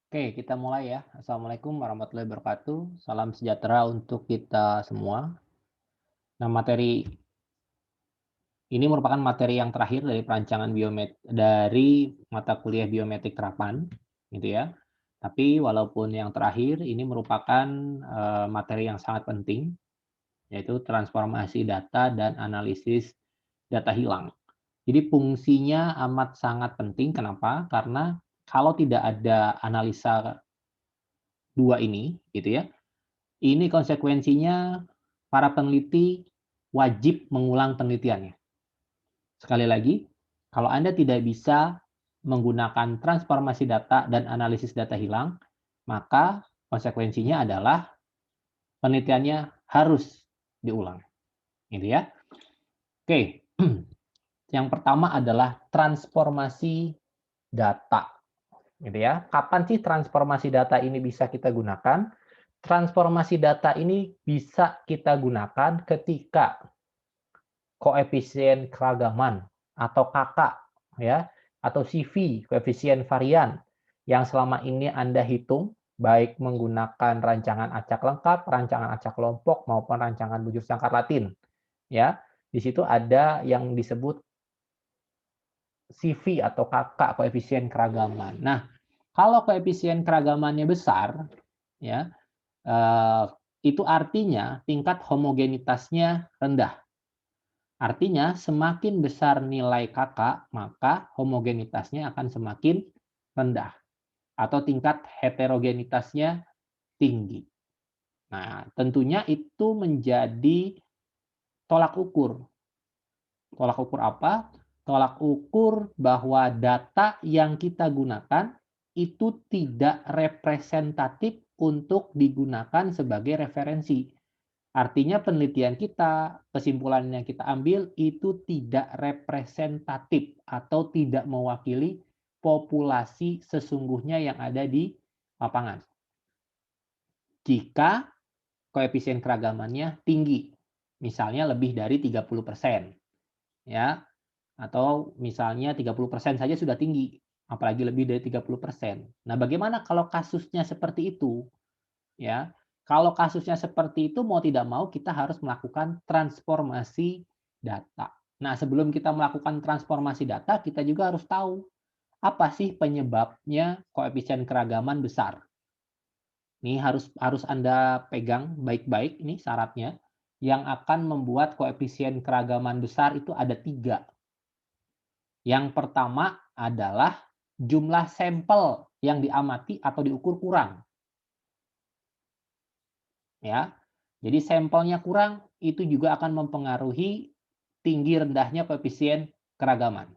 Oke, kita mulai ya. Assalamualaikum warahmatullahi wabarakatuh. Salam sejahtera untuk kita semua. Nah, materi ini merupakan materi yang terakhir dari perancangan dari mata kuliah biometrik terapan, gitu ya. Tapi walaupun yang terakhir ini merupakan materi yang sangat penting, yaitu transformasi data dan analisis data hilang. Jadi fungsinya amat sangat penting. Kenapa? Karena kalau tidak ada analisa dua ini, gitu ya, ini konsekuensinya para peneliti wajib mengulang penelitiannya. Sekali lagi, kalau Anda tidak bisa menggunakan transformasi data dan analisis data hilang, maka konsekuensinya adalah penelitiannya harus diulang, gitu ya. Oke, yang pertama adalah transformasi data, gitu ya. Kapan sih transformasi data ini bisa kita gunakan? Transformasi data ini bisa kita gunakan ketika koefisien keragaman atau KK ya, atau CV, koefisien varian yang selama ini Anda hitung baik menggunakan rancangan acak lengkap, rancangan acak kelompok maupun rancangan bujur sangkar Latin ya. Di situ ada yang disebut CV atau KK, koefisien keragaman. Nah, kalau koefisien keragamannya besar ya, eee, itu artinya tingkat homogenitasnya rendah. Artinya semakin besar nilai Kakak, maka homogenitasnya akan semakin rendah atau tingkat heterogenitasnya tinggi. Nah, tentunya itu menjadi tolak ukur. Tolak ukur apa? Tolak ukur bahwa data yang kita gunakan itu tidak representatif untuk digunakan sebagai referensi. Artinya penelitian kita, kesimpulan yang kita ambil itu tidak representatif atau tidak mewakili populasi sesungguhnya yang ada di lapangan. Jika koefisien keragamannya tinggi, misalnya lebih dari 30%, ya, atau misalnya 30% saja sudah tinggi, apalagi lebih dari 30%. Nah, bagaimana kalau kasusnya seperti itu? Ya, kalau kasusnya seperti itu mau tidak mau kita harus melakukan transformasi data. Nah, sebelum kita melakukan transformasi data, kita juga harus tahu apa sih penyebabnya koefisien keragaman besar. Ini harus harus Anda pegang baik-baik ini syaratnya. Yang akan membuat koefisien keragaman besar itu ada tiga. Yang pertama adalah jumlah sampel yang diamati atau diukur kurang. Ya. Jadi sampelnya kurang, itu juga akan mempengaruhi tinggi rendahnya koefisien keragaman.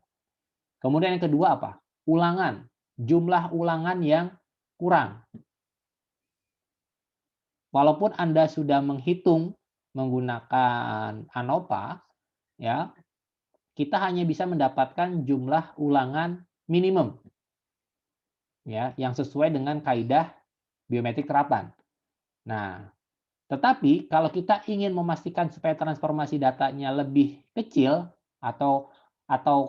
Kemudian yang kedua apa? Ulangan. Jumlah ulangan yang kurang. Walaupun Anda sudah menghitung menggunakan ANOVA, ya, kita hanya bisa mendapatkan jumlah ulangan minimum, ya, yang sesuai dengan kaidah biometrik terapan. Nah, tetapi kalau kita ingin memastikan supaya transformasi datanya lebih kecil atau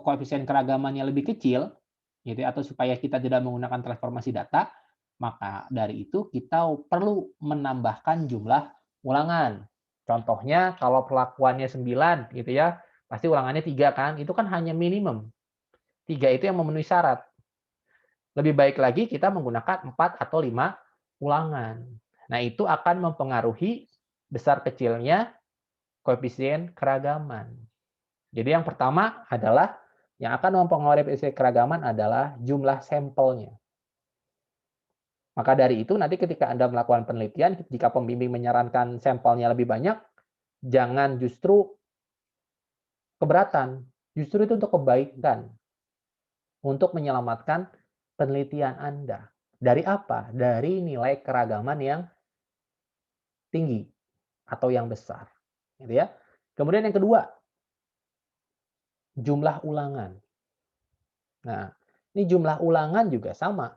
koefisien keragamannya lebih kecil, gitu ya, atau supaya kita tidak menggunakan transformasi data, maka dari itu kita perlu menambahkan jumlah ulangan. Contohnya kalau perlakuannya 9 gitu ya, pasti ulangannya 3 kan, itu kan hanya minimum. 3 itu yang memenuhi syarat. Lebih baik lagi kita menggunakan 4 atau 5 ulangan. Nah, itu akan mempengaruhi besar kecilnya koefisien keragaman. Jadi yang pertama adalah yang akan mempengaruhi koefisien keragaman adalah jumlah sampelnya. Maka dari itu nanti ketika Anda melakukan penelitian, jika pembimbing menyarankan sampelnya lebih banyak, jangan justru keberatan, justru itu untuk kebaikan, untuk menyelamatkan penelitian Anda. Dari apa? Dari nilai keragaman yang tinggi atau yang besar, gitu ya. Kemudian yang kedua, jumlah ulangan. Nah, ini jumlah ulangan juga sama,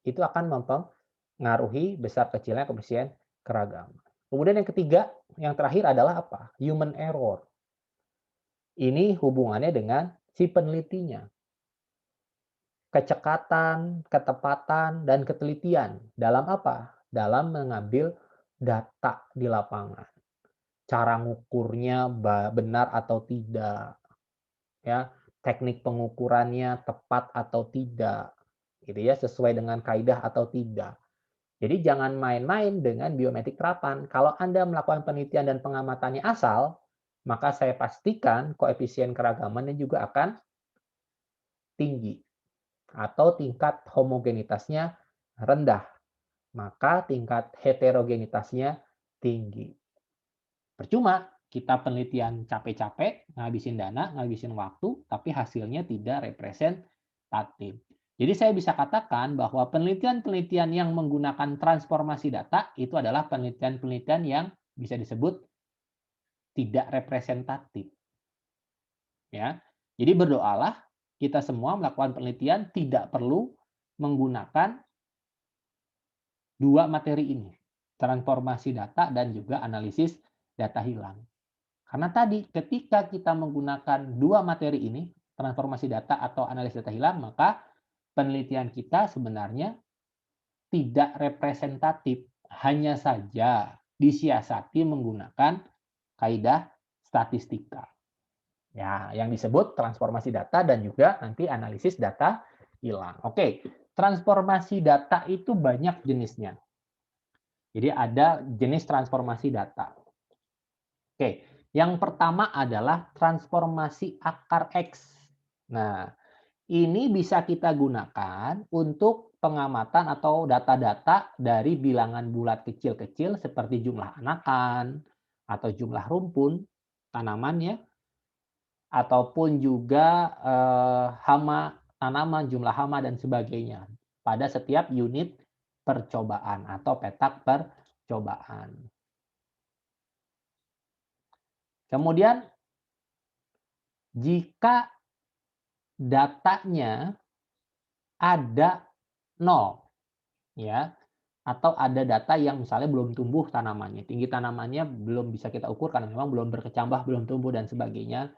itu akan mempengaruhi besar kecilnya koefisien keragaman. Kemudian yang ketiga, yang terakhir adalah apa? Human error. Ini hubungannya dengan si penelitinya. kecekatan, ketepatan, dan ketelitian. Dalam apa? Dalam mengambil data di lapangan. Cara ngukurnya benar atau tidak, ya, teknik pengukurannya tepat atau tidak, gitu ya, sesuai dengan kaidah atau tidak. Jadi jangan main-main dengan biometrik terapan. Kalau Anda melakukan penelitian dan pengamatannya asal, maka saya pastikan koefisien keragamannya juga akan tinggi atau tingkat homogenitasnya rendah, maka tingkat heterogenitasnya tinggi. Percuma kita penelitian capek-capek, ngabisin dana, ngabisin waktu, tapi hasilnya tidak representatif. Jadi saya bisa katakan bahwa penelitian-penelitian yang menggunakan transformasi data itu adalah penelitian-penelitian yang bisa disebut tidak representatif. Ya. Jadi berdoalah kita semua melakukan penelitian tidak perlu menggunakan dua materi ini, transformasi data dan juga analisis data hilang. Karena tadi ketika kita menggunakan dua materi ini, transformasi data atau analisis data hilang, maka penelitian kita sebenarnya tidak representatif, hanya saja disiasati menggunakan kaidah statistika. Ya, yang disebut transformasi data dan juga nanti analisis data hilang. Oke, transformasi data itu banyak jenisnya. Jadi ada jenis transformasi data. Oke, yang pertama adalah transformasi akar X. Nah, ini bisa kita gunakan untuk pengamatan atau data-data dari bilangan bulat kecil-kecil seperti jumlah anakan atau jumlah rumpun tanamannya ataupun juga hama tanaman, jumlah hama dan sebagainya pada setiap unit percobaan atau petak percobaan. Kemudian jika datanya ada 0 ya, atau ada data yang misalnya belum tumbuh tanamannya, tinggi tanamannya belum bisa kita ukur karena memang belum berkecambah, belum tumbuh dan sebagainya.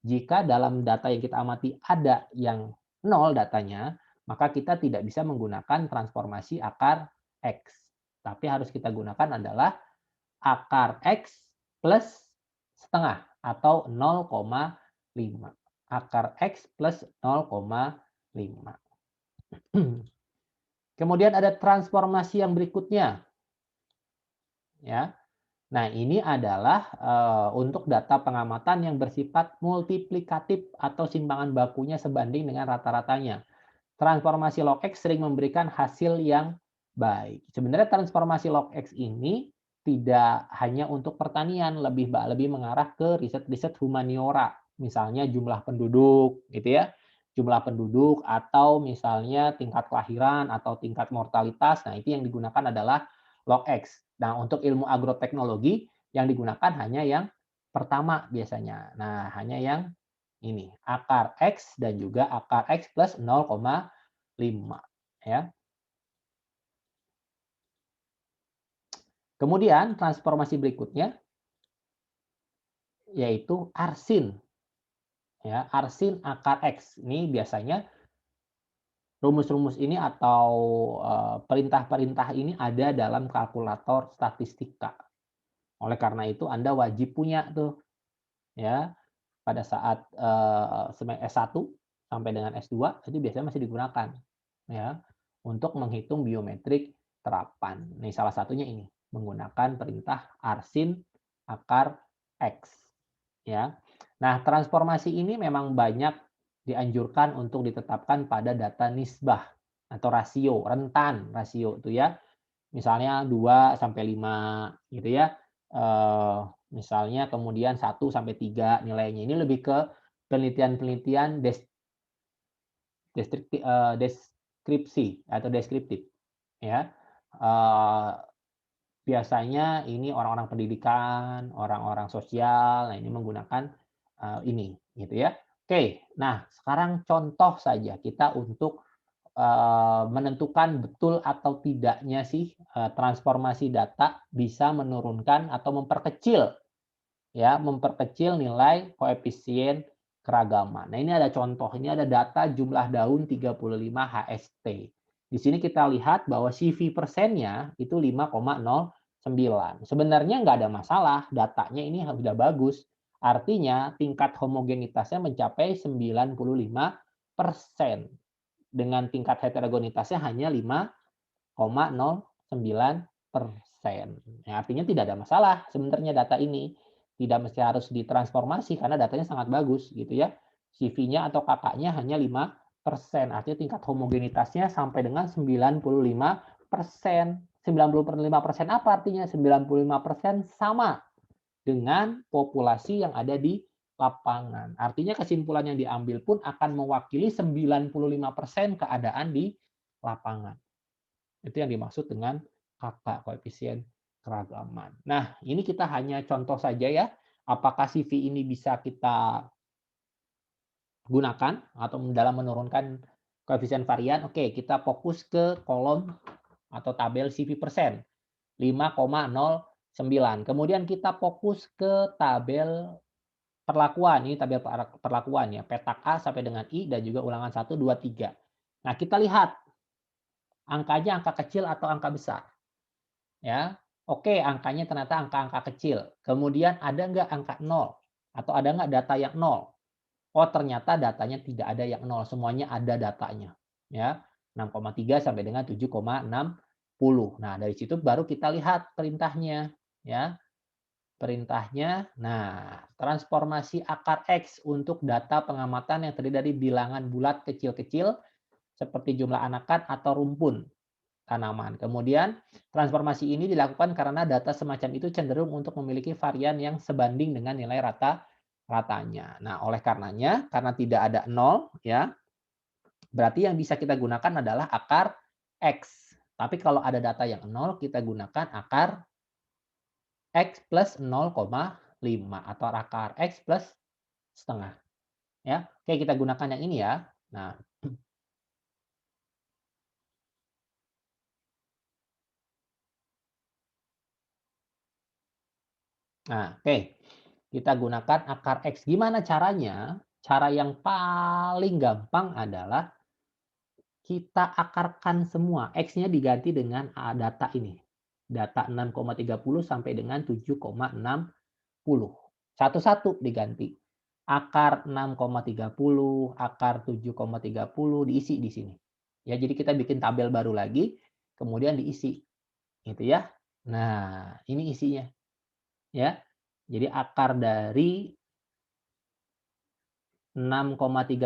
Jika dalam data yang kita amati ada yang 0 datanya, maka kita tidak bisa menggunakan transformasi akar X. Tapi harus kita gunakan adalah akar X plus setengah atau 0,5. Akar X plus 0,5. Kemudian ada transformasi yang berikutnya. Ya. Nah, ini adalah untuk data pengamatan yang bersifat multiplikatif atau simpangan bakunya sebanding dengan rata-ratanya. Transformasi log X sering memberikan hasil yang baik. Sebenarnya transformasi log X ini tidak hanya untuk pertanian, lebih mengarah ke riset-riset humaniora, misalnya jumlah penduduk, gitu ya, jumlah penduduk atau misalnya tingkat kelahiran atau tingkat mortalitas. Nah, itu yang digunakan adalah log X. Nah, untuk ilmu agroteknologi yang digunakan hanya yang pertama biasanya. Nah, hanya yang ini, akar X dan juga akar X plus 0,5 ya. Kemudian transformasi berikutnya yaitu arsin. Ya, arsin akar X. Ini biasanya rumus-rumus ini atau perintah-perintah ini ada dalam kalkulator statistika. Oleh karena itu Anda wajib punya tuh ya pada saat S1 sampai dengan S2 itu biasanya masih digunakan ya untuk menghitung biometrik terapan. Nih salah satunya ini menggunakan perintah arsin akar X ya. Nah, transformasi ini memang banyak dianjurkan untuk ditetapkan pada data nisbah atau rasio, rentan rasio itu ya. Misalnya 2 sampai 5 gitu ya. Misalnya kemudian 1 sampai 3 nilainya. Ini lebih ke penelitian-penelitian deskripsi atau deskriptif ya. Biasanya ini orang-orang pendidikan, orang-orang sosial, nah ini menggunakan ini gitu ya. Oke, nah sekarang contoh saja kita untuk menentukan betul atau tidaknya sih transformasi data bisa menurunkan atau memperkecil ya, memperkecil nilai koefisien keragaman. Nah, ini ada contoh, ini ada data jumlah daun 35 HST. Di sini kita lihat bahwa CV persennya itu 5,09. Sebenarnya nggak ada masalah, datanya ini sudah bagus. Artinya tingkat homogenitasnya mencapai 95% dengan tingkat heterogenitasnya hanya 5,09%. Ya, artinya tidak ada masalah sebenarnya data ini. Tidak mesti harus ditransformasi karena datanya sangat bagus gitu ya. CV-nya atau kakaknya hanya 5%. Artinya tingkat homogenitasnya sampai dengan 95%. 95% apa artinya? 95% sama dengan populasi yang ada di lapangan. Artinya kesimpulan yang diambil pun akan mewakili 95% keadaan di lapangan. Itu yang dimaksud dengan kakak koefisien keragaman. Nah, ini kita hanya contoh saja ya. Apakah CV ini bisa kita gunakan atau dalam menurunkan koefisien varian? Oke, kita fokus ke kolom atau tabel CV persen. 5,09. Kemudian kita fokus ke tabel perlakuan. Ini tabel perlakuan ya. Petak A sampai dengan I dan juga ulangan 1, 2, 3. Nah, kita lihat angkanya angka kecil atau angka besar. Ya, oke, angkanya ternyata angka-angka kecil. Kemudian ada nggak angka 0? Atau ada nggak data yang 0? Oh, ternyata datanya tidak ada yang 0, semuanya ada datanya. Ya, 6,3 sampai dengan 7,60. Nah, dari situ baru kita lihat perintahnya. Ya, perintahnya. Nah, transformasi akar X untuk data pengamatan yang terdiri dari bilangan bulat kecil-kecil seperti jumlah anakan atau rumpun tanaman. Kemudian transformasi ini dilakukan karena data semacam itu cenderung untuk memiliki varian yang sebanding dengan nilai ratanya. Nah, oleh karenanya karena tidak ada 0 ya, berarti yang bisa kita gunakan adalah akar X. Tapi kalau ada data yang 0, kita gunakan akar X plus 0,5 atau akar X plus setengah. Ya, oke kita gunakan yang ini ya. Nah, oke. Kita gunakan akar X. Gimana caranya? Cara yang paling gampang adalah kita akarkan semua. X-nya diganti dengan data ini. Data 6,30 sampai dengan 7,60. Satu-satu diganti. Akar 6,30, akar 7,30 diisi di sini. Ya, jadi kita bikin tabel baru lagi, kemudian diisi. Gitu ya. Nah, ini isinya. Ya. Jadi akar dari 6,30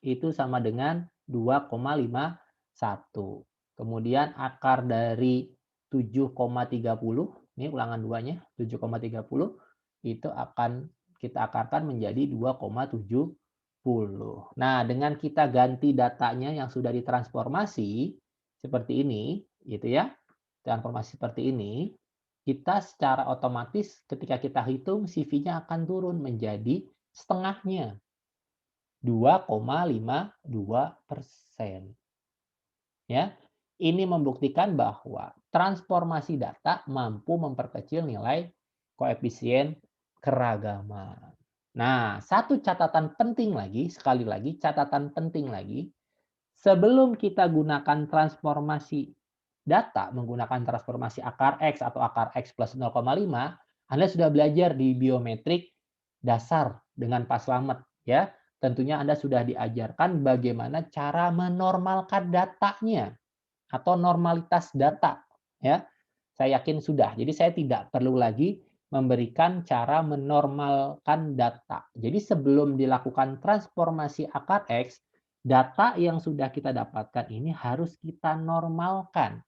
itu sama dengan 2,51. Kemudian akar dari 7,30, ini ulangan 2-nya, 7,30 itu akan kita akarkan menjadi 2,70. Nah, dengan kita ganti datanya yang sudah ditransformasi seperti ini, gitu ya. Transformasi seperti ini, kita secara otomatis ketika kita hitung CV-nya akan turun menjadi setengahnya. 2,52%. Ya, ini membuktikan bahwa transformasi data mampu memperkecil nilai koefisien keragaman. Nah, satu catatan penting lagi, sekali lagi, catatan penting lagi, sebelum kita gunakan transformasi data, menggunakan transformasi akar X atau akar X plus 0,5, Anda sudah belajar di biometrik dasar dengan Pak Slamet, ya. Tentunya Anda sudah diajarkan bagaimana cara menormalkan datanya atau normalitas data, ya. Saya yakin sudah. Jadi saya tidak perlu lagi memberikan cara menormalkan data. Jadi sebelum dilakukan transformasi akar X, data yang sudah kita dapatkan ini harus kita normalkan.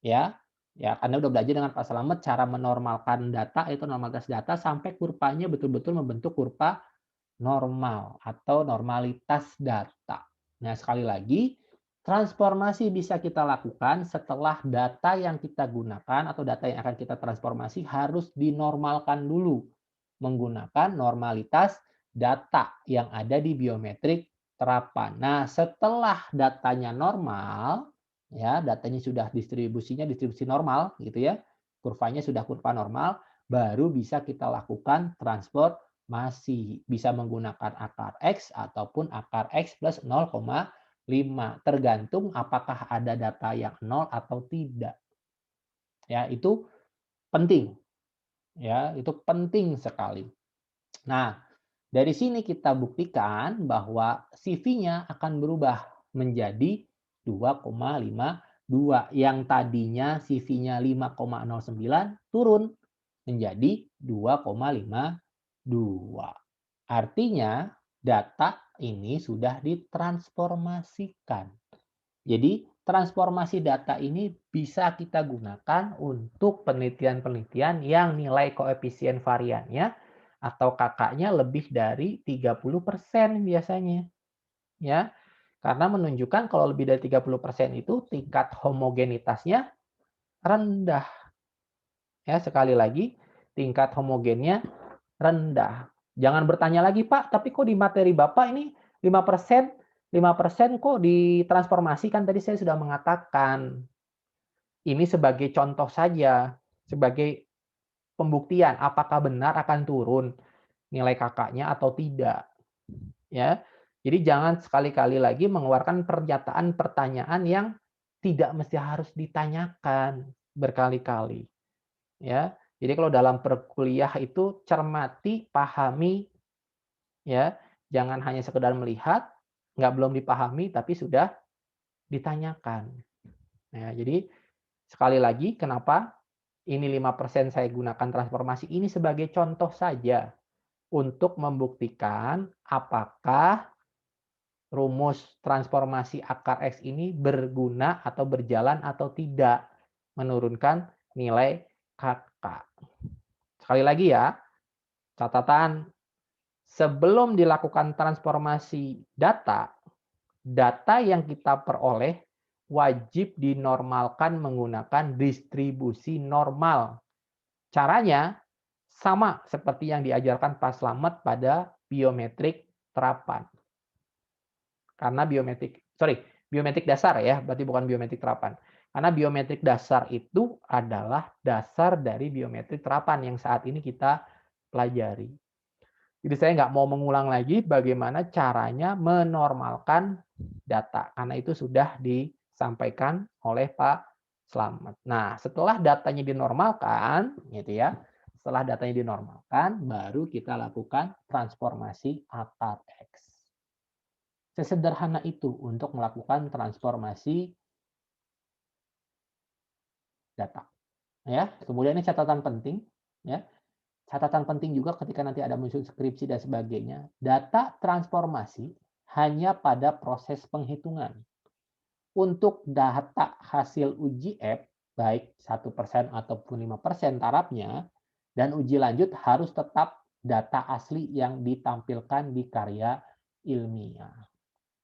Ya, ya Anda udah belajar dengan Pak Slamet cara menormalkan data, itu normalitas data sampai kurvanya betul-betul membentuk kurva normal atau normalitas data. Nah, sekali lagi, transformasi bisa kita lakukan setelah data yang kita gunakan atau data yang akan kita transformasi harus dinormalkan dulu menggunakan normalitas data yang ada di biometrik terapan. Nah, setelah datanya normal, ya, datanya sudah distribusi normal gitu ya. Kurvanya sudah kurva normal, baru bisa kita lakukan transformasi masih bisa menggunakan akar X ataupun akar X plus 0,5. Tergantung apakah ada data yang 0 atau tidak. Ya, itu penting. Ya, itu penting sekali. Nah, dari sini kita buktikan bahwa CV-nya akan berubah menjadi 2,52. Yang tadinya CV-nya 5,09 turun menjadi 2,52. Artinya data ini sudah ditransformasikan. Jadi transformasi data ini bisa kita gunakan untuk penelitian-penelitian yang nilai koefisien variannya atau kakaknya lebih dari 30% biasanya. Ya, karena menunjukkan kalau lebih dari 30% itu tingkat homogenitasnya rendah. Ya, sekali lagi tingkat homogennya rendah. Jangan bertanya lagi, Pak, tapi kok di materi Bapak ini 5%, 5% kok ditransformasi? Kan tadi saya sudah mengatakan, ini sebagai contoh saja, sebagai pembuktian apakah benar akan turun nilai kakaknya atau tidak. Ya. Jadi jangan sekali-kali lagi mengeluarkan pernyataan pertanyaan yang tidak mesti harus ditanyakan berkali-kali. Ya. Jadi kalau dalam perkuliah itu cermati, pahami, ya, jangan hanya sekedar melihat, nggak belum dipahami, tapi sudah ditanyakan. Nah, jadi sekali lagi, kenapa ini 5% saya gunakan transformasi ini sebagai contoh saja untuk membuktikan apakah rumus transformasi akar X ini berguna atau berjalan atau tidak menurunkan nilai kakak. Sekali lagi ya, catatan sebelum dilakukan transformasi data, data yang kita peroleh wajib dinormalkan menggunakan distribusi normal. Caranya sama seperti yang diajarkan Pak Slamet pada biometrik terapan. Karena biometrik dasar ya, berarti bukan biometrik terapan. Karena biometrik dasar itu adalah dasar dari biometrik terapan yang saat ini kita pelajari. Jadi saya nggak mau mengulang lagi bagaimana caranya menormalkan data, karena itu sudah disampaikan oleh Pak Slamet. Nah, setelah datanya dinormalkan, gitu ya, setelah datanya dinormalkan, baru kita lakukan transformasi akar X. Sesederhana itu untuk melakukan transformasi data. Ya, kemudian ini catatan penting, ya. Catatan penting juga ketika nanti ada muncul skripsi dan sebagainya, data transformasi hanya pada proses penghitungan. Untuk data hasil uji F, baik 1% ataupun 5% tarafnya, dan uji lanjut harus tetap data asli yang ditampilkan di karya ilmiah.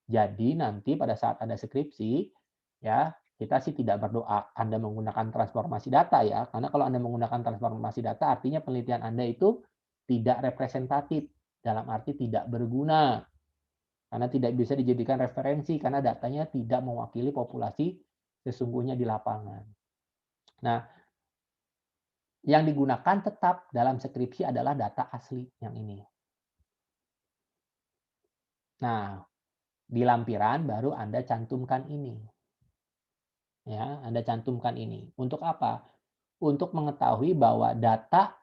Jadi nanti pada saat ada skripsi, ya kita sih tidak berdoa Anda menggunakan transformasi data ya, karena kalau Anda menggunakan transformasi data artinya penelitian Anda itu tidak representatif, dalam arti tidak berguna, karena tidak bisa dijadikan referensi, karena datanya tidak mewakili populasi sesungguhnya di lapangan. Nah, yang digunakan tetap dalam skripsi adalah data asli yang ini. Nah, di lampiran baru Anda cantumkan ini. Ya, Anda cantumkan ini. Untuk apa? Untuk mengetahui bahwa data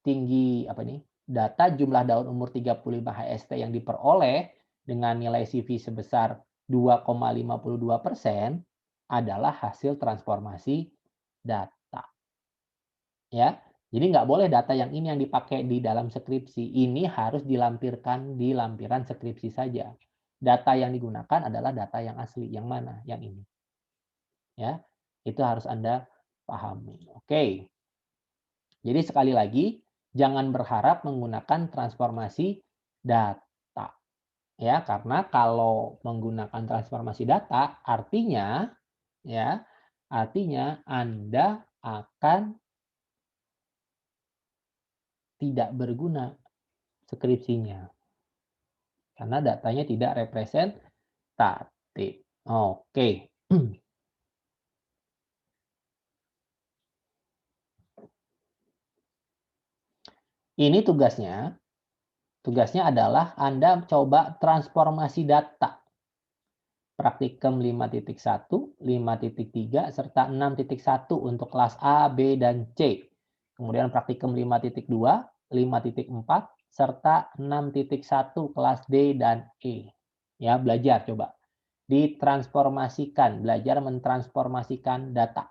tinggi data jumlah daun umur 35 HST yang diperoleh dengan nilai CV sebesar 2,52% adalah hasil transformasi data. Ya. Jadi nggak boleh data yang ini yang dipakai di dalam skripsi. Ini harus dilampirkan di lampiran skripsi saja. Data yang digunakan adalah data yang asli. Yang mana? Yang ini. Ya, itu harus Anda pahami. Oke. Jadi sekali lagi, jangan berharap menggunakan transformasi data. Ya, karena kalau menggunakan transformasi data artinya Anda akan tidak berguna skripsinya. Karena datanya tidak representatif. Oke. Ini tugasnya. Tugasnya adalah Anda coba transformasi data. Praktikum 5.1, 5.3, serta 6.1 untuk kelas A, B, dan C. Kemudian praktikum 5.2, 5.4, serta 6.1 kelas D dan E. Ya, belajar coba. Ditransformasikan, belajar mentransformasikan data.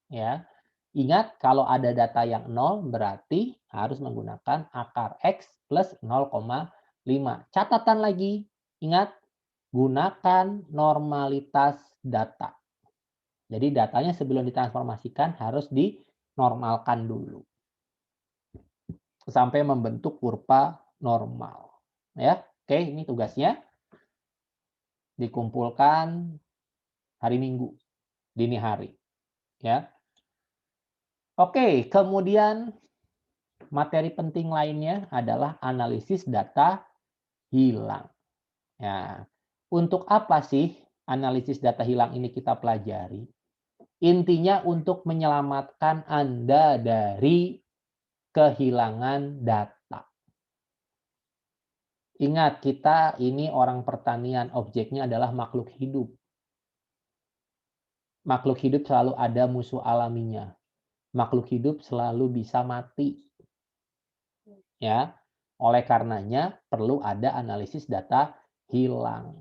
Ya. Ingat, kalau ada data yang 0 berarti harus menggunakan akar X plus 0,5. Catatan lagi, ingat, gunakan normalitas data. Jadi datanya sebelum ditransformasikan harus dinormalkan dulu. Sampai membentuk kurva normal. Ya, oke, ini tugasnya. Dikumpulkan hari Minggu, dini hari. Ya. Oke, kemudian materi penting lainnya adalah analisis data hilang. Ya, untuk apa sih analisis data hilang ini kita pelajari? Intinya untuk menyelamatkan Anda dari kehilangan data. Ingat, kita ini orang pertanian, objeknya adalah makhluk hidup. Makhluk hidup selalu ada musuh alaminya. Makhluk hidup selalu bisa mati. Ya, oleh karenanya perlu ada analisis data hilang.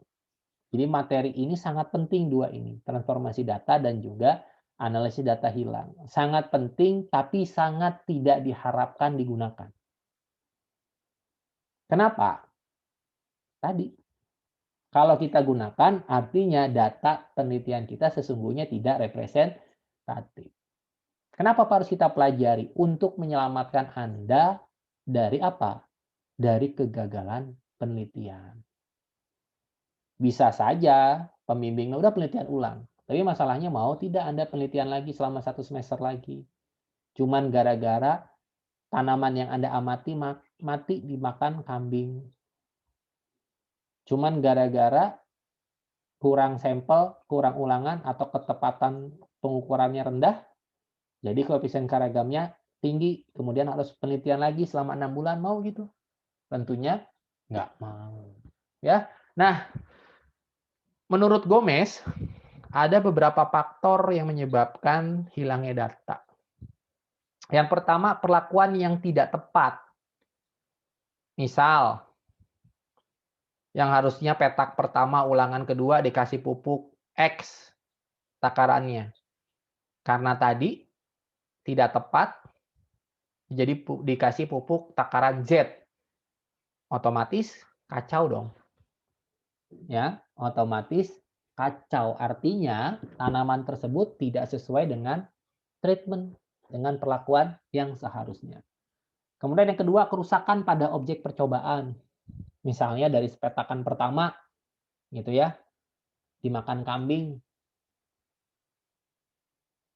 Jadi materi ini sangat penting dua ini, transformasi data dan juga analisis data hilang. Sangat penting tapi sangat tidak diharapkan digunakan. Kenapa? Tadi, kalau kita gunakan artinya data penelitian kita sesungguhnya tidak representatif. Kenapa harus kita pelajari? Untuk menyelamatkan Anda dari apa? Dari kegagalan penelitian. Bisa saja pembimbingnya udah penelitian ulang. Tapi masalahnya mau tidak Anda penelitian lagi selama 1 semester lagi. Cuman gara-gara tanaman yang Anda amati mati dimakan kambing. Cuman gara-gara kurang sampel, kurang ulangan, atau ketepatan pengukurannya rendah, jadi koefisien keragamnya tinggi, kemudian harus penelitian lagi selama 6 bulan, mau gitu? Tentunya nggak mau. Ya, nah, menurut Gomez, ada beberapa faktor yang menyebabkan hilangnya data. Yang pertama, perlakuan yang tidak tepat. Misal, yang harusnya petak pertama ulangan kedua dikasih pupuk X takarannya. Karena tadi tidak tepat, jadi dikasih pupuk takaran Z. Otomatis kacau dong. Ya, otomatis kacau. Artinya tanaman tersebut tidak sesuai dengan treatment, dengan perlakuan yang seharusnya. Kemudian yang kedua, kerusakan pada objek percobaan. Misalnya dari petakan pertama, gitu ya, dimakan kambing.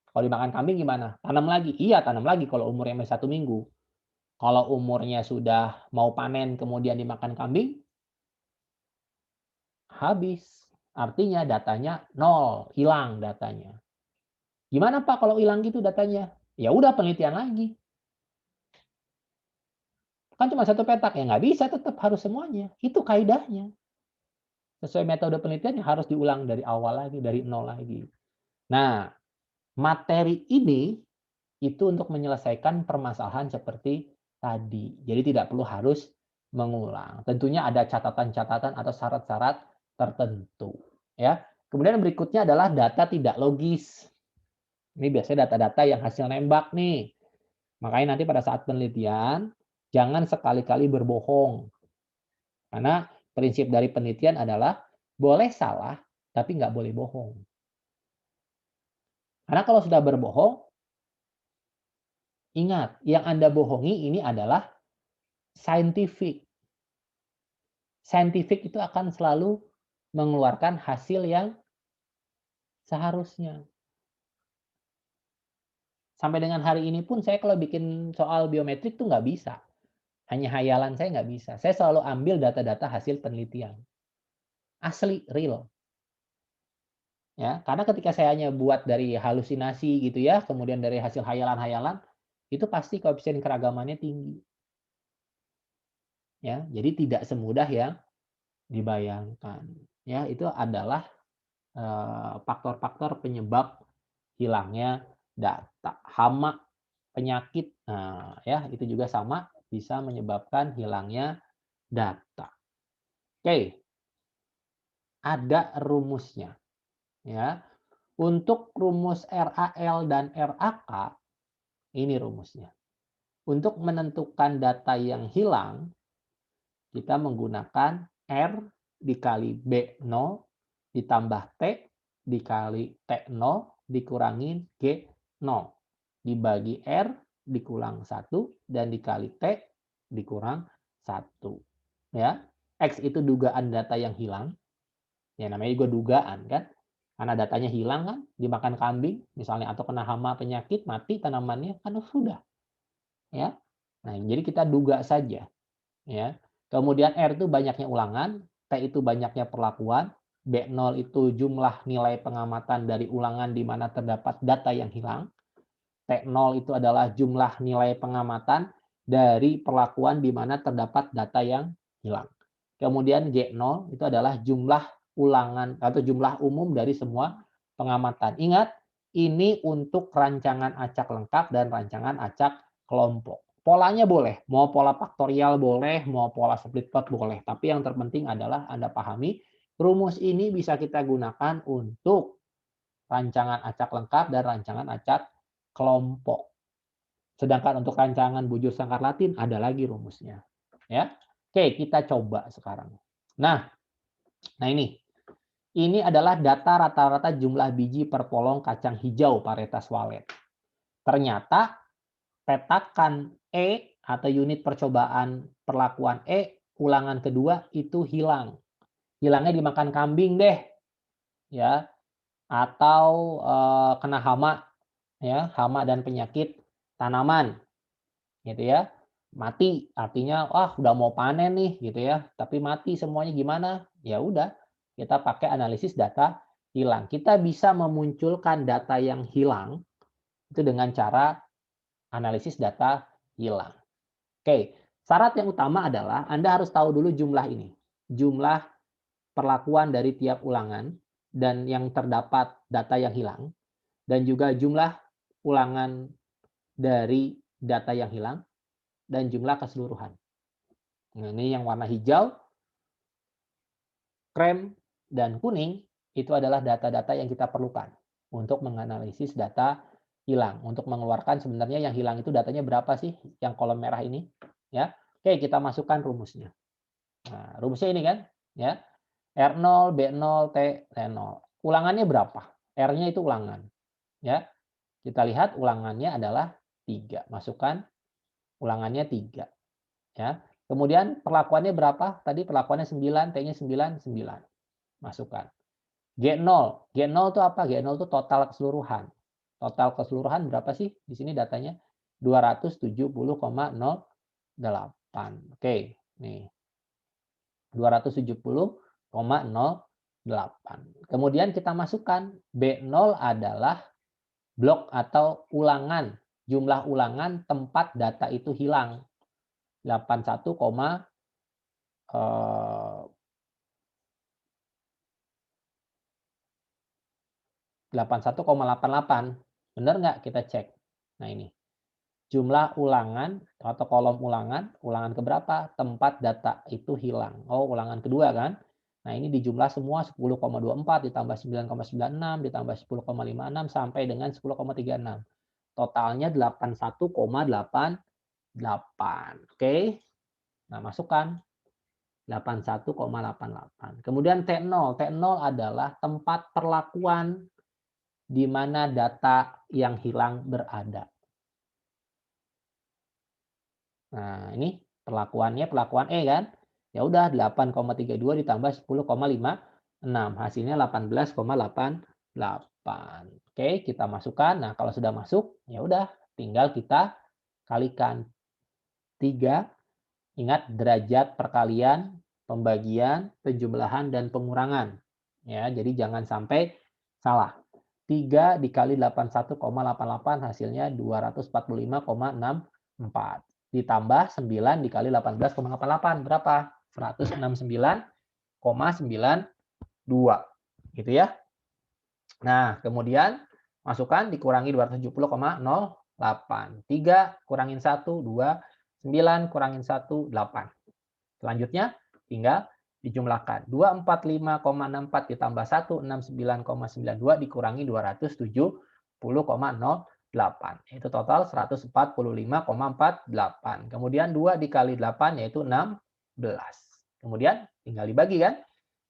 Kalau dimakan kambing gimana? Tanam lagi? Iya, tanam lagi kalau umurnya masih 1 minggu. Kalau umurnya sudah mau panen kemudian dimakan kambing, habis. Artinya datanya 0, hilang datanya. Gimana Pak kalau hilang gitu datanya? Ya udah penelitian lagi. Kan cuma 1 petak, ya nggak bisa tetap harus semuanya. Itu kaidahnya. Sesuai metode penelitian harus diulang dari awal lagi, dari 0 lagi. Nah, materi ini itu untuk menyelesaikan permasalahan seperti tadi. Jadi tidak perlu harus mengulang. Tentunya ada catatan-catatan atau syarat-syarat tertentu. Ya. Kemudian berikutnya adalah data tidak logis. Ini biasanya data-data yang hasil nembak nih. Makanya nanti pada saat penelitian, jangan sekali-kali berbohong. Karena prinsip dari penelitian adalah boleh salah, tapi nggak boleh bohong. Karena kalau sudah berbohong, ingat, yang Anda bohongi ini adalah scientific. Scientific itu akan selalu mengeluarkan hasil yang seharusnya. Sampai dengan hari ini pun saya kalau bikin soal biometrik tuh nggak bisa. Hanya hayalan saya nggak bisa. Saya selalu ambil data-data hasil penelitian. Asli, real. Ya, karena ketika saya hanya buat dari halusinasi gitu ya, kemudian dari hasil hayalan-hayalan, itu pasti koefisien keragamannya tinggi. ya. Jadi tidak semudah yang dibayangkan. Ya, itu adalah faktor-faktor penyebab hilangnya data. Hama, penyakit, nah ya itu juga sama bisa menyebabkan hilangnya data. Oke, ada rumusnya ya. Untuk rumus RAL dan RAK ini rumusnya. Untuk menentukan data yang hilang, kita menggunakan R dikali B0 ditambah T dikali T0 dikurangin G0 dibagi R dikurang 1 dan dikali T dikurang 1. Ya. X itu dugaan data yang hilang. Ya namanya juga dugaan kan. Karena datanya hilang kan, dimakan kambing misalnya atau kena hama penyakit, mati tanamannya kan sudah. Ya. Nah, jadi kita duga saja, ya. Kemudian R itu banyaknya ulangan, T itu banyaknya perlakuan, B0 itu jumlah nilai pengamatan dari ulangan di mana terdapat data yang hilang. T0 itu adalah jumlah nilai pengamatan dari perlakuan di mana terdapat data yang hilang. Kemudian G0 itu adalah jumlah ulangan atau jumlah umum dari semua pengamatan. Ingat, ini untuk rancangan acak lengkap dan rancangan acak kelompok. Polanya boleh, mau pola faktorial boleh, mau pola split plot boleh. Tapi yang terpenting adalah Anda pahami, rumus ini bisa kita gunakan untuk rancangan acak lengkap dan rancangan acak kelompok. Sedangkan untuk rancangan bujur sangkar Latin ada lagi rumusnya. Ya. Oke, kita coba sekarang. Nah ini. Ini adalah data rata-rata jumlah biji per polong kacang hijau varietas walet. Ternyata petakan E atau unit percobaan perlakuan E ulangan kedua itu hilang. Hilangnya dimakan kambing deh, ya, atau kena hama, ya, hama dan penyakit tanaman, gitu ya. Mati, artinya wah udah mau panen nih, gitu ya. Tapi mati semuanya gimana? Ya udah, kita pakai analisis data hilang. Kita bisa memunculkan data yang hilang itu dengan cara analisis data hilang. Oke, syarat yang utama adalah Anda harus tahu dulu jumlah ini. Jumlah perlakuan dari tiap ulangan dan yang terdapat data yang hilang dan juga jumlah ulangan dari data yang hilang dan jumlah keseluruhan. Nah, ini yang warna hijau, krem, dan kuning itu adalah data-data yang kita perlukan untuk menganalisis data hilang. Untuk mengeluarkan sebenarnya yang hilang itu datanya berapa sih yang kolom merah ini. Ya, oke kita masukkan rumusnya. Nah, rumusnya ini kan, ya. R0, B0, T, T0. Ulangannya berapa? R-nya itu ulangan. Ya, kita lihat ulangannya adalah 3. Masukkan ulangannya 3. Ya. Kemudian perlakuannya berapa? Tadi perlakuannya 9, T-nya 9, 9. Masukkan. G0. G0 itu apa? G0 itu total keseluruhan. Total keseluruhan berapa sih? Di sini datanya 270,08. Oke, nih. 270,08. Kemudian kita masukkan B0 adalah blok atau ulangan, jumlah ulangan tempat data itu hilang. 81, 81,88. Benar nggak? Kita cek. Nah ini. Jumlah ulangan atau kolom ulangan, ulangan keberapa? Tempat data itu hilang. Oh, ulangan kedua kan? Nah, ini dijumlah semua 10,24 ditambah 9,96 ditambah 10,56 sampai dengan 10,36. Totalnya 81,88. Oke. Nah, masukkan 81,88. Kemudian T0. T0 adalah tempat perlakuan di mana data yang hilang berada. Nah, ini perlakuan E kan. Ya udah 8,32 ditambah 10,56. Hasilnya 18,88. Oke, kita masukkan. Nah, kalau sudah masuk, ya udah tinggal kita kalikan 3. Ingat derajat perkalian, pembagian, penjumlahan dan pengurangan. Ya, jadi jangan sampai salah. 3 dikali 81,88 hasilnya 245,64. ditambah 9 dikali 18,88. Berapa? 169,92. Gitu ya. Nah, kemudian masukkan dikurangi 270,08. 3 kurangin 1, 2. 9 kurangin 1, 8. Selanjutnya tinggal dijumlahkan. 245,64 ditambah 1, 69,92 dikurangi 270,08. Itu total 145,48. Kemudian 2 dikali 8 yaitu 16. Kemudian tinggal dibagi kan.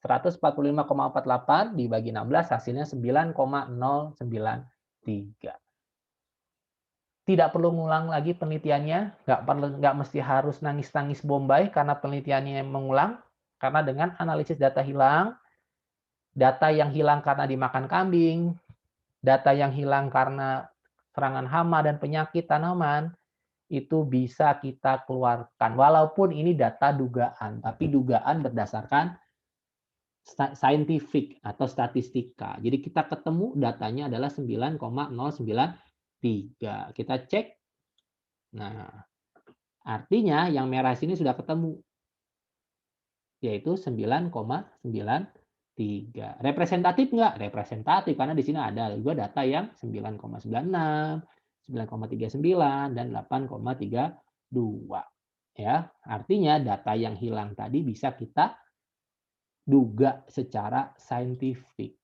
145,48 dibagi 16 hasilnya 9,093. Tidak perlu ngulang lagi penelitiannya, nggak mesti harus nangis-nangis bombay karena penelitiannya mengulang, karena dengan analisis data yang hilang karena dimakan kambing, data yang hilang karena serangan hama dan penyakit tanaman, itu bisa kita keluarkan. Walaupun ini data dugaan, tapi dugaan berdasarkan scientific atau statistika. Jadi kita ketemu datanya adalah 9,093. Kita cek. Nah, artinya yang merah sini sudah ketemu. Yaitu 9,93. Representatif nggak? Representatif, karena di sini ada juga data yang 9,96, 9,39, dan 8,32. Ya, artinya data yang hilang tadi bisa kita duga secara saintifik.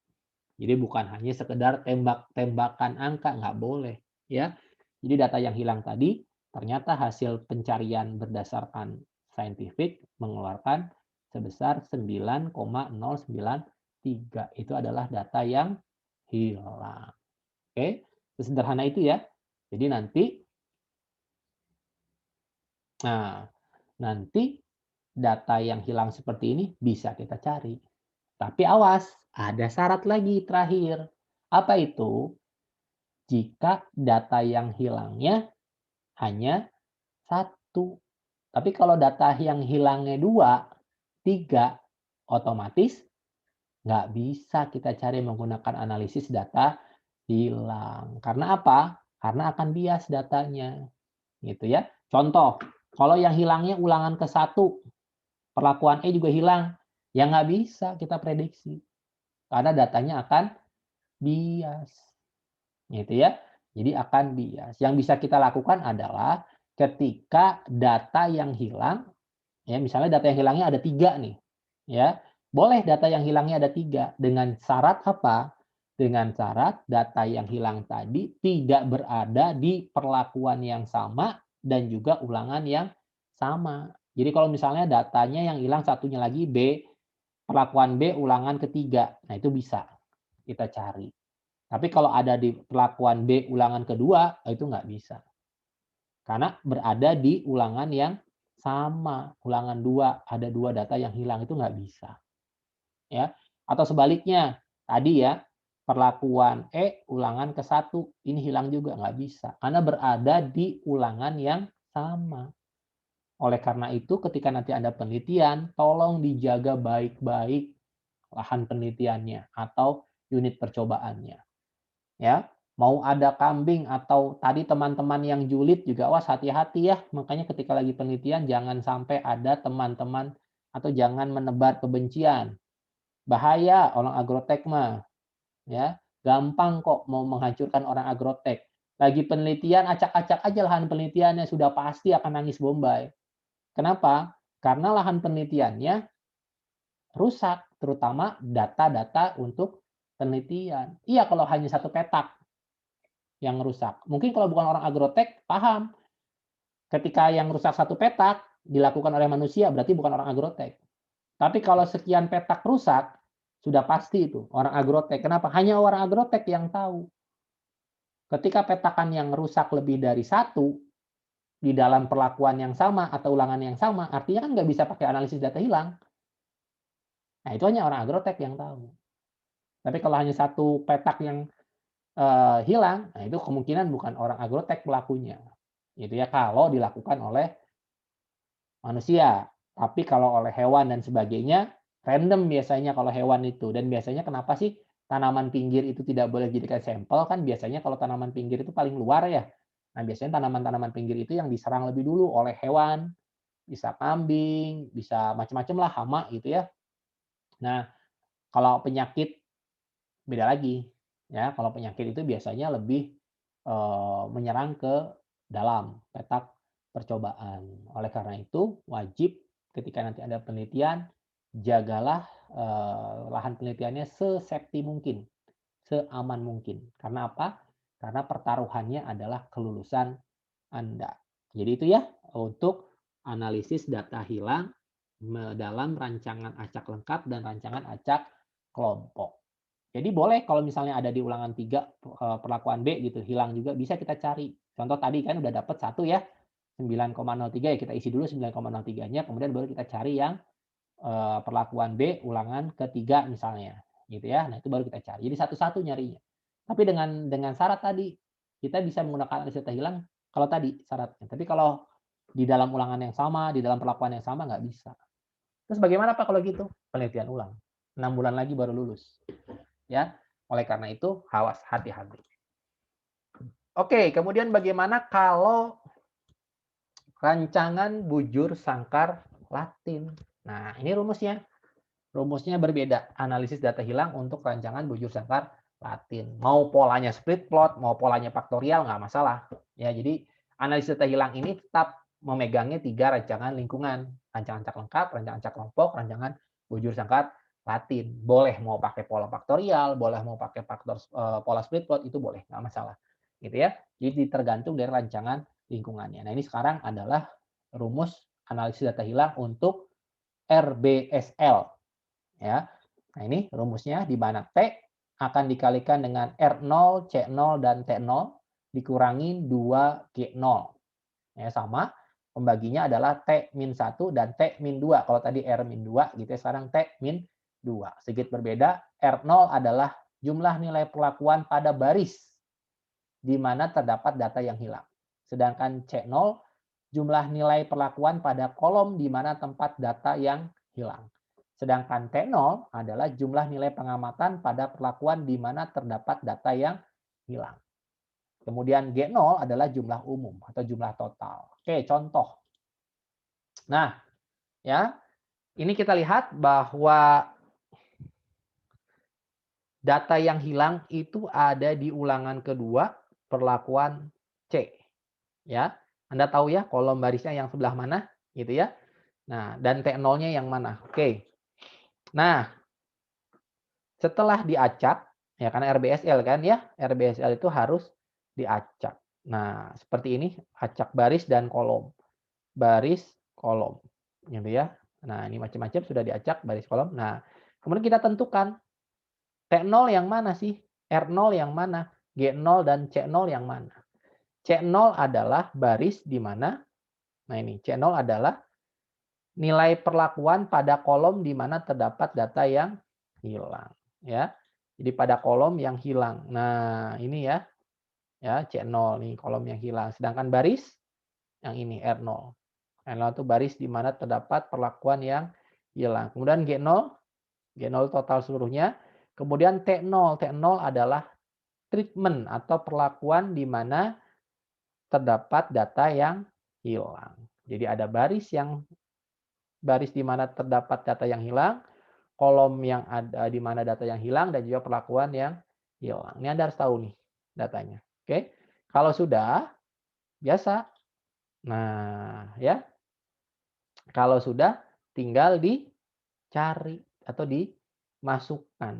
Jadi bukan hanya sekedar tembak-tembakan angka, nggak boleh. Ya. Jadi data yang hilang tadi ternyata hasil pencarian berdasarkan saintifik mengeluarkan sebesar 9,093. Itu adalah data yang hilang. Oke, sesederhana itu ya. Jadi nanti data yang hilang seperti ini bisa kita cari. Tapi awas, ada syarat lagi terakhir. Apa itu? Jika data yang hilangnya hanya 1. Tapi kalau data yang hilangnya 2, 3, otomatis nggak bisa kita cari menggunakan analisis data hilang. Karena apa? Karena akan bias datanya. Gitu ya. Contoh, kalau yang hilangnya ulangan ke-1, perlakuan E juga hilang, ya nggak bisa kita prediksi. Karena datanya akan bias. Gitu ya. Jadi akan bias. Yang bisa kita lakukan adalah ketika data yang hilang, ya misalnya data yang hilangnya ada 3 nih, ya boleh data yang hilangnya ada 3 dengan syarat apa? Dengan syarat data yang hilang tadi tidak berada di perlakuan yang sama dan juga ulangan yang sama. Jadi kalau misalnya datanya yang hilang satunya lagi B, perlakuan B ulangan ketiga, nah itu bisa kita cari. Tapi kalau ada di perlakuan B ulangan kedua, itu nggak bisa. Karena berada di ulangan yang sama, ulangan 2, ada 2 data yang hilang, itu nggak bisa. Ya. Atau sebaliknya, tadi ya, perlakuan E ulangan ke-1, ini hilang juga, nggak bisa. Karena berada di ulangan yang sama. Oleh karena itu, ketika nanti ada penelitian, tolong dijaga baik-baik lahan penelitiannya atau unit percobaannya. Ya, mau ada kambing atau tadi teman-teman yang julid juga, awas hati-hati ya. Makanya ketika lagi penelitian jangan sampai ada teman-teman atau jangan menebar kebencian. Bahaya orang agrotek mah, ya. Gampang kok mau menghancurkan orang agrotek. Lagi penelitian acak-acak aja lahan penelitiannya, sudah pasti akan nangis bombay. Kenapa? Karena lahan penelitiannya rusak, terutama data-data untuk penelitian. Iya, kalau hanya satu petak yang rusak. Mungkin kalau bukan orang agrotek, paham. Ketika yang rusak satu petak dilakukan oleh manusia, berarti bukan orang agrotek. Tapi kalau sekian petak rusak, sudah pasti itu orang agrotek. Kenapa? Hanya orang agrotek yang tahu. Ketika petakan yang rusak lebih dari 1 di dalam perlakuan yang sama atau ulangan yang sama, artinya kan nggak bisa pakai analisis data hilang. Nah, itu hanya orang agrotek yang tahu. Tapi kalau hanya satu petak yang hilang, nah itu kemungkinan bukan orang agrotek pelakunya. Gitu ya, kalau dilakukan oleh manusia. Tapi kalau oleh hewan dan sebagainya, random biasanya kalau hewan itu. Dan biasanya kenapa sih tanaman pinggir itu tidak boleh dijadikan sampel? Kan biasanya kalau tanaman pinggir itu paling luar ya. Nah, biasanya tanaman-tanaman pinggir itu yang diserang lebih dulu oleh hewan, bisa kambing, bisa macam-macam lah, hama gitu ya. Nah, kalau penyakit beda lagi, ya. Kalau penyakit itu biasanya lebih, menyerang ke dalam petak percobaan. Oleh karena itu, wajib ketika nanti ada penelitian, jagalah, lahan penelitiannya sesafety mungkin, seaman mungkin. Karena apa? Karena pertaruhannya adalah kelulusan Anda. Jadi itu ya, untuk analisis data hilang dalam rancangan acak lengkap dan rancangan acak kelompok. Jadi boleh kalau misalnya ada di ulangan 3 perlakuan B gitu, hilang juga bisa kita cari. Contoh tadi kan udah dapat 1 ya, 9,03 ya kita isi dulu 9,03-nya, kemudian baru kita cari yang, perlakuan B ulangan ketiga misalnya, gitu ya. Nah, itu baru kita cari. Jadi satu-satu nyarinya. Tapi dengan syarat tadi, kita bisa menggunakan analisis data hilang kalau tadi syaratnya. Tapi kalau di dalam ulangan yang sama, di dalam perlakuan yang sama nggak bisa. Terus bagaimana Pak kalau gitu? Penelitian ulang. 6 bulan lagi baru lulus. Ya. Oleh karena itu, awas, hati-hati. Oke, kemudian bagaimana kalau rancangan bujur sangkar Latin? Nah, ini rumusnya. Rumusnya berbeda. Analisis data hilang untuk rancangan bujur sangkar Latin. Mau polanya split plot, mau polanya faktorial, nggak masalah. Ya, jadi analisis data hilang ini tetap memegangnya 3 rancangan lingkungan. Rancangan acak lengkap, rancangan acak kelompok, rancangan bujur sangkar Latin. Boleh mau pakai pola faktorial, boleh mau pakai pola split plot, itu boleh, nggak masalah. Gitu ya. Jadi tergantung dari rancangan lingkungannya. Nah, ini sekarang adalah rumus analisis data hilang untuk RBSL. Ya. Nah, ini rumusnya di mana T akan dikalikan dengan R0, C0, dan T0 dikurangi 2G0. Ya, sama. Pembaginya adalah T-1 dan T-2. Kalau tadi R-2 gitu ya, sekarang T-2. Sedikit berbeda, R0 adalah jumlah nilai perlakuan pada baris di mana terdapat data yang hilang. Sedangkan C0 jumlah nilai perlakuan pada kolom di mana tempat data yang hilang. Sedangkan T0 adalah jumlah nilai pengamatan pada perlakuan di mana terdapat data yang hilang. Kemudian G0 adalah jumlah umum atau jumlah total. Oke, contoh. Nah, ya, ini kita lihat bahwa data yang hilang itu ada di ulangan kedua perlakuan C. Ya, Anda tahu ya kolom barisnya yang sebelah mana, gitu ya. Nah, dan T0-nya yang mana. Oke. Nah, setelah diacak, ya karena RBSL kan ya, RBSL itu harus diacak. Nah, seperti ini, acak baris dan kolom. Baris, kolom. Gitu ya. Nah, ini macam-macam sudah diacak, baris, kolom. Nah, kemudian kita tentukan T0 yang mana sih? R0 yang mana? G0 dan C0 yang mana? C0 adalah baris di mana? Nah, ini C0 adalah nilai perlakuan pada kolom di mana terdapat data yang hilang, ya. Jadi pada kolom yang hilang. Nah, ini ya. Ya, C0 nih kolom yang hilang. Sedangkan baris yang ini R0. R0 itu baris di mana terdapat perlakuan yang hilang. Kemudian G0, G0 total seluruhnya. Kemudian T0, T0 adalah treatment atau perlakuan di mana terdapat data yang hilang. Jadi ada baris di mana terdapat data yang hilang, kolom yang ada di mana data yang hilang, dan juga perlakuan yang hilang. Ini Anda harus tahu nih datanya. Oke. Kalau sudah, biasa. Nah, ya. Kalau sudah, tinggal dicari atau dimasukkan.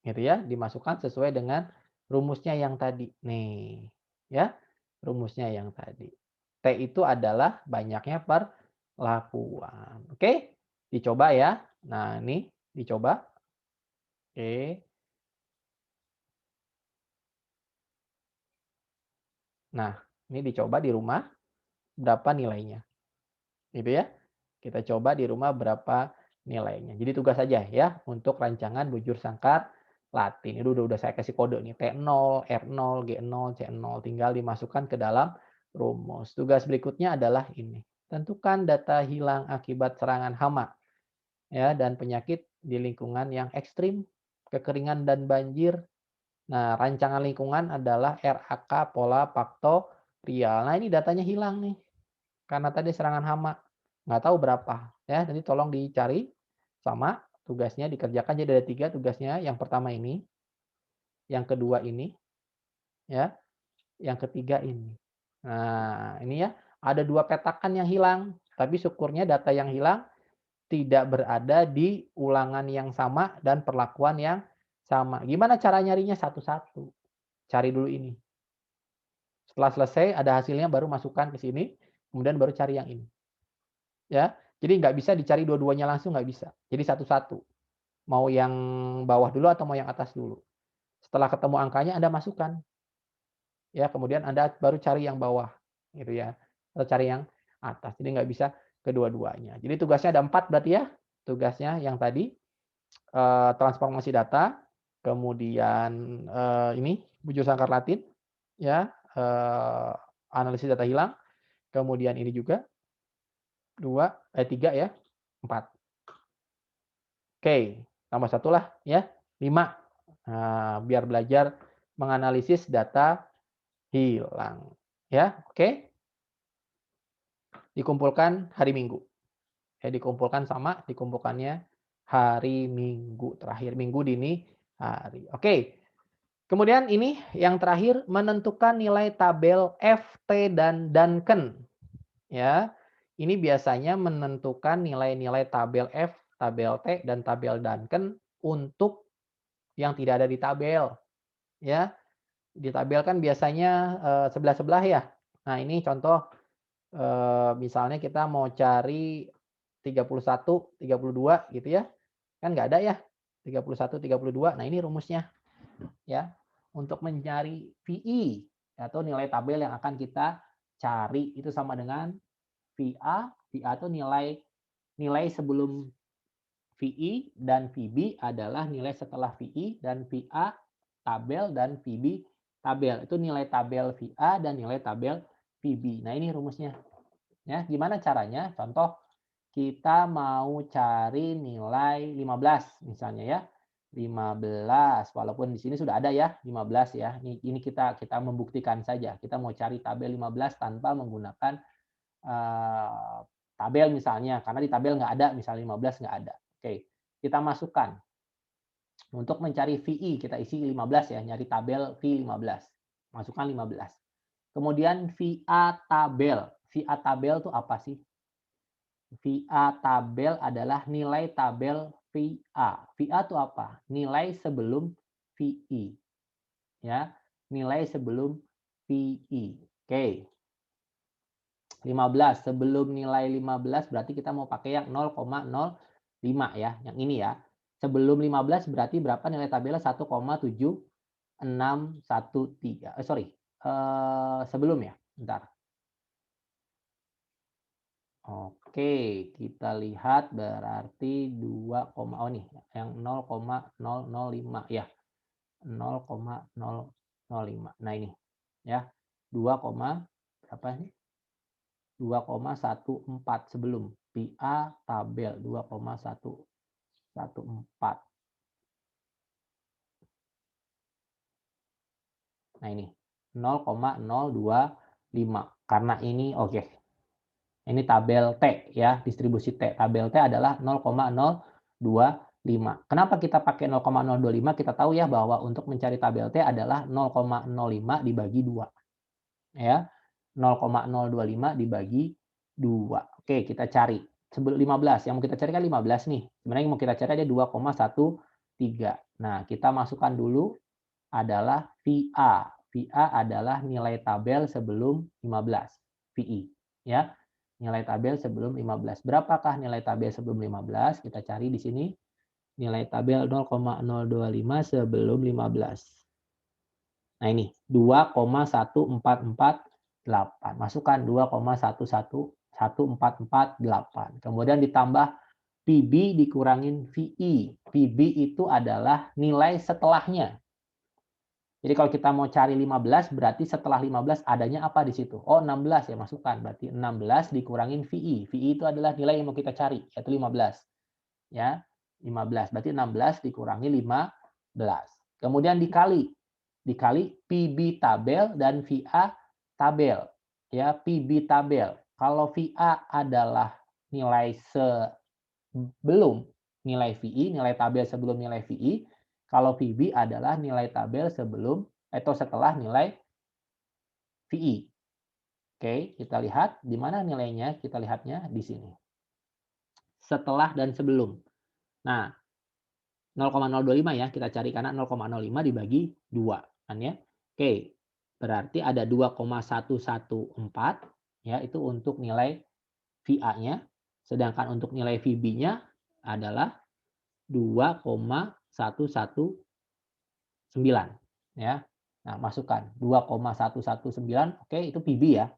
Gitu ya, dimasukkan sesuai dengan rumusnya yang tadi. Nih, ya. Rumusnya yang tadi. T itu adalah banyaknya perlakuan. Oke? Dicoba ya. Nah, ini dicoba. Oke. Nah, ini dicoba di rumah berapa nilainya. Gitu ya. Kita coba di rumah berapa nilainya. Jadi tugas saja ya untuk rancangan bujur sangkar Latin. Itu udah saya kasih kode nih T0, R0, G0, C0 tinggal dimasukkan ke dalam rumus. Tugas berikutnya adalah ini. Tentukan data hilang akibat serangan hama ya dan penyakit di lingkungan yang ekstrim, kekeringan dan banjir, Nah, rancangan lingkungan adalah RAK pola faktorial. Nah, ini datanya hilang nih, karena tadi serangan hama. Nggak tahu berapa, ya. Nanti tolong dicari, sama tugasnya dikerjakan. Jadi ada 3 tugasnya. Yang pertama ini, yang kedua ini, ya, yang ketiga ini. Nah, ini ya, ada 2 petakan yang hilang, tapi syukurnya data yang hilang tidak berada di ulangan yang sama dan perlakuan yang sama. Gimana cara nyarinya? Satu-satu. Cari dulu ini. Setelah selesai ada hasilnya baru masukkan ke sini, kemudian baru cari yang ini. Ya, jadi nggak bisa dicari dua-duanya langsung, nggak bisa. Jadi satu-satu. Mau yang bawah dulu atau mau yang atas dulu. Setelah ketemu angkanya Anda masukkan. Ya, kemudian Anda baru cari yang bawah, gitu ya. Atau cari yang atas. Jadi nggak bisa kedua-duanya. Jadi tugasnya ada 4 berarti ya. Tugasnya yang tadi transformasi data, kemudian ini bujur sangkar Latin, ya, analisis data hilang, kemudian ini juga 3 ya, 4. Oke, tambah 1 lah ya, 5. Nah, biar belajar menganalisis data hilang. Ya, oke. Dikumpulkan hari Minggu. Ya, dikumpulkannya hari Minggu, terakhir Minggu dini hari. Oke. Kemudian ini yang terakhir menentukan nilai tabel F, T, dan Duncan. Ya, ini biasanya menentukan nilai-nilai tabel F, tabel T, dan tabel Duncan untuk yang tidak ada di tabel. Ya, di tabel kan biasanya sebelah-sebelah ya. Nah ini contoh misalnya kita mau cari 31, 32 gitu ya. Kan nggak ada ya 31, 32. Nah ini rumusnya ya. Untuk mencari VI atau nilai tabel yang akan kita cari itu sama dengan VA. VA itu nilai sebelum VI dan VB adalah nilai setelah VI, dan VA tabel dan VB tabel. Itu nilai tabel VA dan nilai tabel VB. Nah, ini rumusnya. Ya, gimana caranya? Contoh kita mau cari nilai 15 misalnya ya. 15 walaupun di sini sudah ada ya 15 ya. Ini kita membuktikan saja. Kita mau cari tabel 15 tanpa menggunakan tabel misalnya, karena di tabel nggak ada, misalnya 15 nggak ada. Oke, kita masukkan. Untuk mencari VI, kita isi 15 ya, nyari tabel V15. Masukkan 15. Kemudian VA tabel. VA tabel itu apa sih? VA tabel adalah nilai tabel VA. VA itu apa? Nilai sebelum VI. Ya, nilai sebelum VI. Oke. 15. Sebelum nilai 15 berarti kita mau pakai yang 0,05 ya, yang ini ya. Sebelum 15 berarti berapa nilai tabelnya? 1,7613. Sebelum ya, bentar. Oke, kita lihat berarti 2, oh nih, yang 0,005 ya. 0,005. Nah ini ya. 2, berapa ini? 2,14 sebelum VA tabel 2,114. Nah ini 0,025 karena ini oke. Ini tabel T ya, distribusi T. Tabel T adalah 0,025. Kenapa kita pakai 0,025? Kita tahu ya bahwa untuk mencari tabel T adalah 0,05 dibagi 2. Ya. 0,025 dibagi 2. Oke, kita cari. Sebelum 15, yang mau kita cari kan 15 nih. Sebenarnya yang mau kita cari ada 2,13. Nah, kita masukkan dulu adalah VA. VA adalah nilai tabel sebelum 15. VI. Ya. Nilai tabel sebelum 15. Berapakah nilai tabel sebelum 15? Kita cari di sini. Nilai tabel 0,025 sebelum 15. Nah ini 2,1448. Masukkan 2,11448. Kemudian ditambah PB dikurangin VI. PB itu adalah nilai setelahnya. Jadi kalau kita mau cari 15 berarti setelah 15 adanya apa di situ? Oh 16 ya, masukkan. Berarti 16 dikurangin VI. VI itu adalah nilai yang mau kita cari, yaitu 15. Ya, 15. Berarti 16 dikurangi 15. Kemudian dikali. dikali PB tabel dan VA tabel. Ya, PB tabel. Kalau VA adalah nilai sebelum nilai VI, nilai tabel sebelum nilai VI. Kalau VB adalah nilai tabel sebelum atau setelah nilai VI. Oke, kita lihat di mana nilainya, kita lihatnya di sini. Setelah dan sebelum. Nah, 0,025 ya, kita cari karena 0,05 dibagi 2 kan ya. Oke, berarti ada 2,114 ya, itu untuk nilai VA-nya, sedangkan untuk nilai VB-nya adalah 2,119 ya. Nah, masukkan 2,119, oke itu PB ya.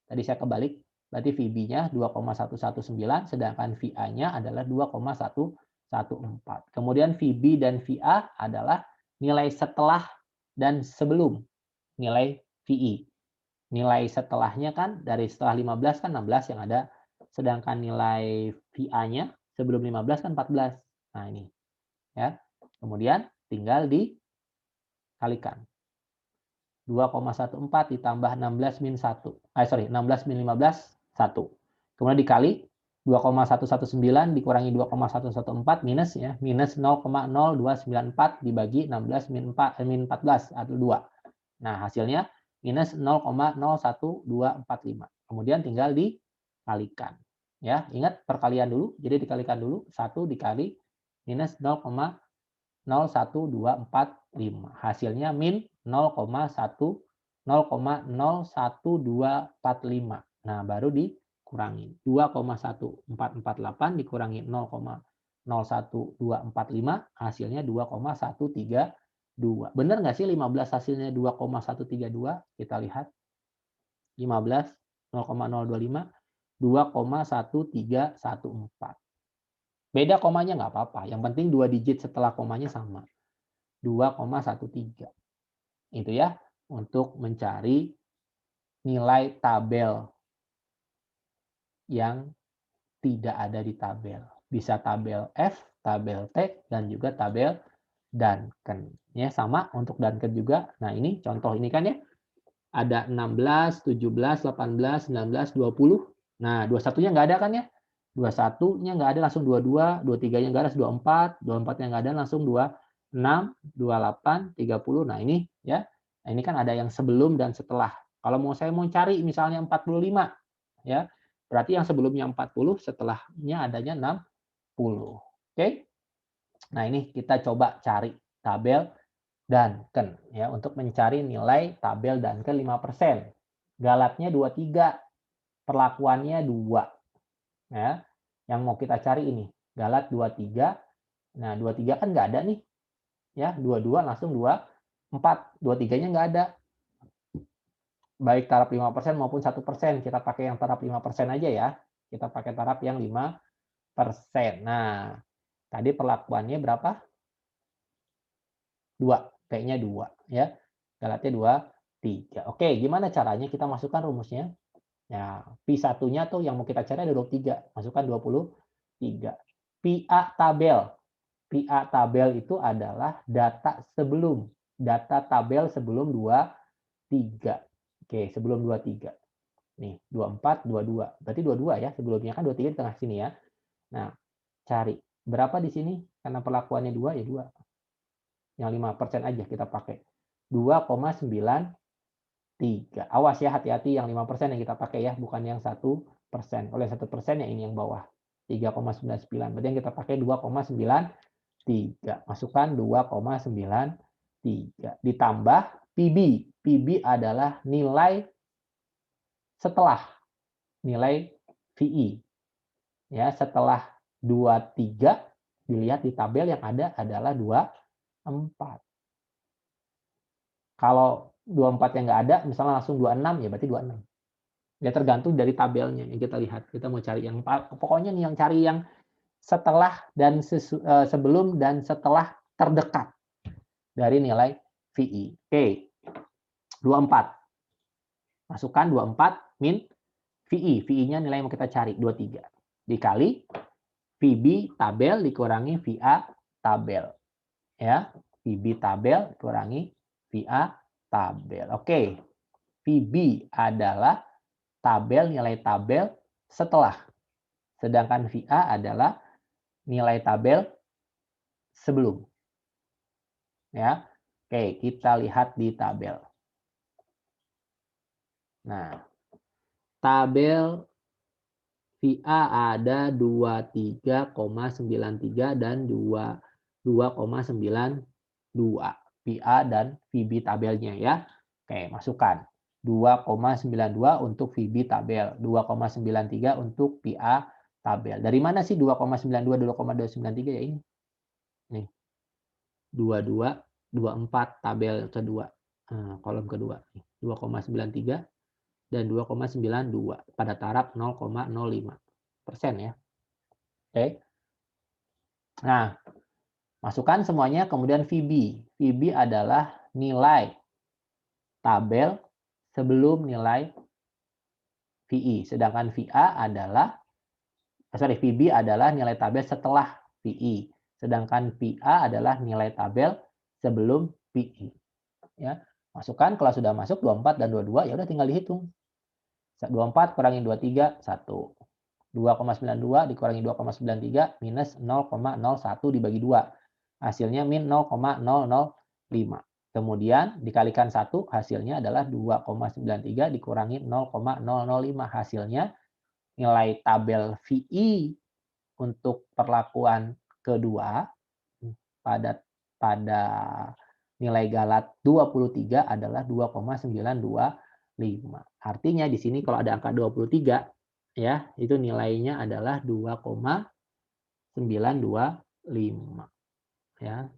Tadi saya kebalik, berarti VB-nya 2,119 sedangkan VA-nya adalah 2,114. Kemudian VB dan VA adalah nilai setelah dan sebelum nilai VI. Nilai setelahnya kan dari setelah 15 kan 16 yang ada, sedangkan nilai VA-nya sebelum 15 kan 14. Nah, ini ya. Kemudian tinggal dikalikan. 2,14 ditambah 16 min 1. 16 min 15, 1. Kemudian dikali 2,119 dikurangi 2,114 minus ya, minus 0,0294 dibagi 16 min 14 atau 2. Nah, hasilnya minus 0,01245. Kemudian tinggal dikalikan. Ya, ingat perkalian dulu. Jadi dikalikan dulu 1 dikali minus 0,01245. Hasilnya min 0,01245. Nah, baru dikurangi. 2,1448 dikurangi 0,01245 hasilnya 2,132. Benar nggak sih 15 hasilnya 2,132? Kita lihat. 15 0,025 2,1314. Beda komanya nggak apa-apa. Yang penting 2 digit setelah komanya sama. 2,13. Itu ya untuk mencari nilai tabel yang tidak ada di tabel. Bisa tabel F, tabel T, dan juga tabel Duncan. Ya, sama untuk Duncan juga. Nah, ini contoh ini kan ya. Ada 16, 17, 18, 19, 20. Nah, 21-nya nggak ada kan ya? 21-nya nggak ada langsung 22, 23-nya nggak ada 24, 24-nya nggak ada langsung 26, 28, 30. Nah, ini ya. Nah, ini kan ada yang sebelum dan setelah. Kalau saya mau cari misalnya 45 ya. Berarti yang sebelumnya 40, setelahnya adanya 60. Oke? Nah, ini kita coba cari tabel Duncan ya untuk mencari nilai tabel Duncan 5%. Galatnya 23, perlakuannya 2. Ya. Yang mau kita cari ini, galat 23. Nah, 23 kan nggak ada nih. Ya, 22 langsung 24. 23-nya nggak ada. Baik taraf 5% maupun 1%. Kita pakai yang taraf 5% aja ya. Kita pakai taraf yang 5%. Nah, tadi perlakuannya berapa? 2. P-nya 2 ya. Galatnya 23. Oke, gimana caranya kita masukkan rumusnya? Ya, P1-nya tuh yang mau kita cari ada 23. Masukkan 23. PA tabel. PA tabel itu adalah data sebelum. Data tabel sebelum 23. Oke, sebelum 23. Nih, 24, 22. Berarti 22 ya. Sebelumnya kan 23 di tengah sini ya. Nah, cari. Berapa di sini? Karena perlakuannya 2 ya 2. Yang 5% aja kita pakai. 2,93. Awas ya, hati-hati yang 5% yang kita pakai ya, bukan yang 1%. Oleh 1% ya ini yang bawah. 3,99. Berarti yang kita pakai 2,93. Masukkan 2,93. Ditambah PB. PB adalah nilai setelah nilai VI. Ya, setelah 23 dilihat di tabel yang ada adalah 24. Kalau 24 yang nggak ada, misalnya langsung 26, ya berarti 26. Ya tergantung dari tabelnya yang kita lihat. Kita mau cari yang pokoknya nih yang cari yang setelah dan sebelum dan setelah terdekat dari nilai VI. Oke. 24. Masukkan 24 min VI. VI-nya nilai yang mau kita cari 23. Dikali VB tabel dikurangi VA tabel. Ya, VB tabel dikurangi VA tabel. Oke, VB adalah nilai tabel setelah. Sedangkan VA adalah nilai tabel sebelum. Ya. Oke, kita lihat di tabel. Nah, tabel VA ada 23,93 dan 22,92. VA dan VB tabelnya ya. Oke, masukkan. 2,92 untuk VB tabel, 2,93 untuk VA tabel. Dari mana sih 2,92, 2,293 ya ini? Nih. 22, 24 tabel kedua. Kolom kedua. 2,93 dan 2,92 pada taraf 0,05% ya. Oke. Nah, masukkan semuanya, kemudian VB. VB adalah nilai tabel sebelum nilai VI, sedangkan VB adalah nilai tabel setelah VI, sedangkan VA adalah nilai tabel sebelum VI. Ya, masukkan, kalau sudah masuk 24 dan 22 ya udah tinggal dihitung. 24 kurangi 23, 1. 2,92 dikurangi 2,93 minus 0,01 dibagi 2. Hasilnya min 0,005. Kemudian dikalikan 1, hasilnya adalah 2,93 dikurangi 0,005. Hasilnya nilai tabel VI untuk perlakuan kedua pada nilai Galat 23 adalah 2,925. Artinya di sini kalau ada angka 23 ya, itu nilainya adalah 2,925 ya.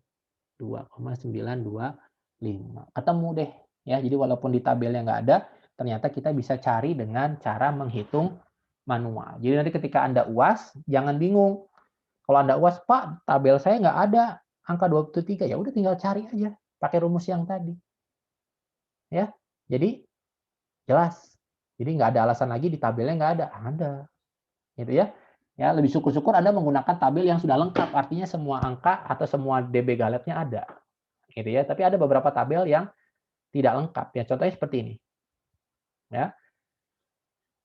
2,925. Ketemu deh ya. Jadi walaupun di tabelnya nggak ada, ternyata kita bisa cari dengan cara menghitung manual. Jadi nanti ketika Anda UAS, jangan bingung. Kalau Anda UAS, Pak, tabel saya nggak ada angka 23, ya udah tinggal cari aja pakai rumus yang tadi. Ya. Jadi jelas. Jadi nggak ada alasan lagi di tabelnya nggak ada. Ada. Gitu ya. Ya, lebih syukur-syukur Anda menggunakan tabel yang sudah lengkap, artinya semua angka atau semua DB Galetnya ada. Gitu ya. Tapi ada beberapa tabel yang tidak lengkap ya. Contohnya seperti ini. Ya.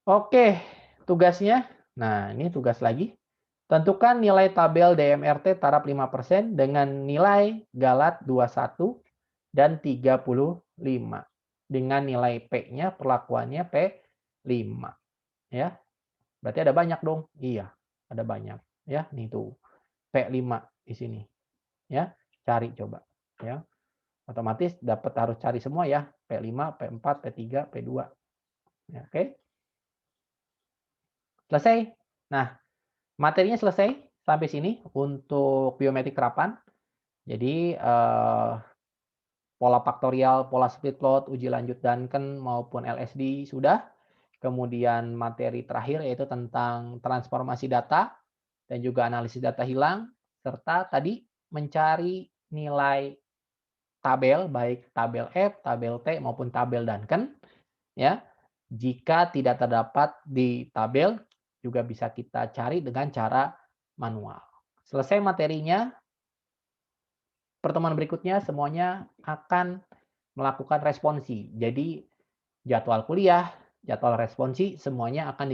Oke, tugasnya. Nah, ini tugas lagi. Tentukan nilai tabel DMRT taraf 5% dengan nilai Galat 21 dan 35. Dengan nilai P-nya perlakuannya P5. Ya. Berarti ada banyak dong. Iya, ada banyak. Ya, nih tuh. P5 di sini. Ya, cari coba. Ya. Otomatis dapat harus cari semua ya. P5, P4, P3, P2. Ya, oke. Selesai. Nah, materinya selesai sampai sini untuk biometrik terapan. Jadi pola faktorial, pola split plot, uji lanjut Duncan maupun LSD sudah. Kemudian materi terakhir yaitu tentang transformasi data dan juga analisis data hilang, serta tadi mencari nilai tabel, baik tabel F, tabel T, maupun tabel Duncan. Ya. Jika tidak terdapat di tabel, juga bisa kita cari dengan cara manual. Selesai materinya, pertemuan berikutnya semuanya akan melakukan responsi. Jadi jadwal kuliah, jadwal responsi semuanya akan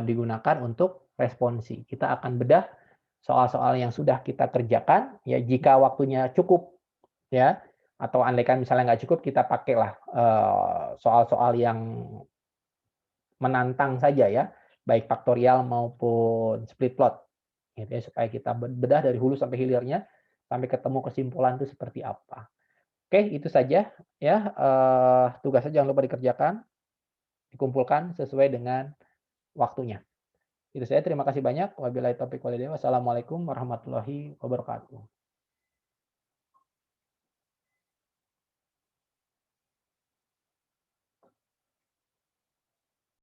digunakan untuk responsi. Kita akan bedah soal-soal yang sudah kita kerjakan ya, jika waktunya cukup ya, atau andaikan misalnya nggak cukup, kita pakailah soal-soal yang menantang saja ya, baik faktorial maupun split plot gitu ya, supaya kita bedah dari hulu sampai hilirnya sampai ketemu kesimpulan itu seperti apa. Oke, itu saja ya, tugasnya jangan lupa dikerjakan, dikumpulkan sesuai dengan waktunya. Itu saya, terima kasih banyak. Wabillahi taufiq walhidayah. Wassalamualaikum warahmatullahi wabarakatuh.